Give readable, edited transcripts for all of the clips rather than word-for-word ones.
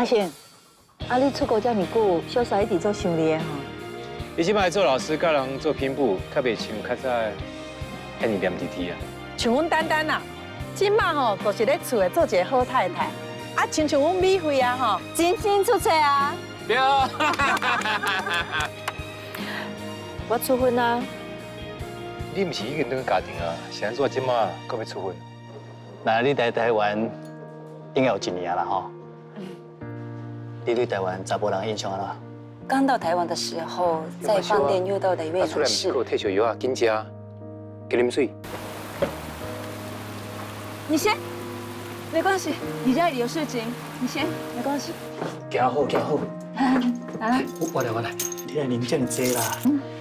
阿贤，你出国这么久，小帅一直做想你的吼。你即摆做老师，甲人做品补，较袂像较早遐尼黏滴滴啊。像阮丹丹啊，即摆吼就是咧厝诶做一个好太太，亲像阮美惠啊吼，真心出册啊！对。我出婚啊！你毋是已经等家庭啊？是安怎即摆搁要出婚？那你来台湾应该有1年啦吼。你对台湾查甫人印象啦？刚到台湾的时候，在饭店遇到的一位男士。给我退烧药啊，紧食，给啉水。你先，没关系，你家里有事情，你先，没关系。行好，行好。来，我来，你来啉这么多啦。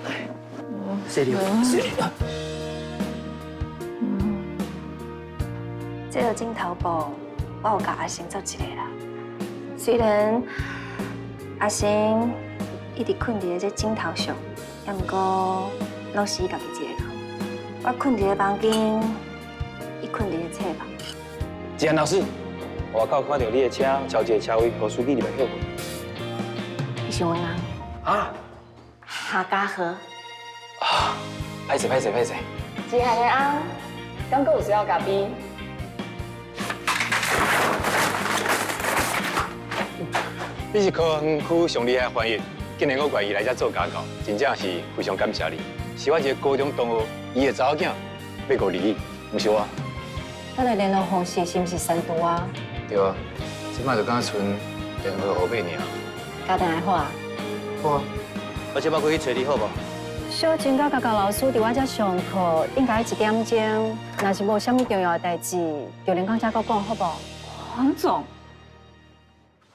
来，谢你，谢你。这个镜头部，我有甲阿星做一个啦。虽然阿星一直困伫这镜头上，也毋过拢是伊家己一个人。我困伫个房间，伊困伫个册房。志安老师，外口看到你的车，超一个车位，无司机入来休困。伊是阮人。啊？夏家和。啊！歹势。接下来啊，刚刚有需要咖啡。你是科园区上厉害的翻译，竟然我愿意来这做家教，真正是非常感谢你。是我一个高中同学，伊的查某囝要5厘，不是我。咱的联络方式是毋是删除啊？对啊，即摆就敢剩联络号码尔。家庭的话，好啊，我即摆过去找你好无？小晴甲家教老师伫我遮上课，应该1点钟。若是无啥物重要的代志，就连讲遮个讲好无？黄总，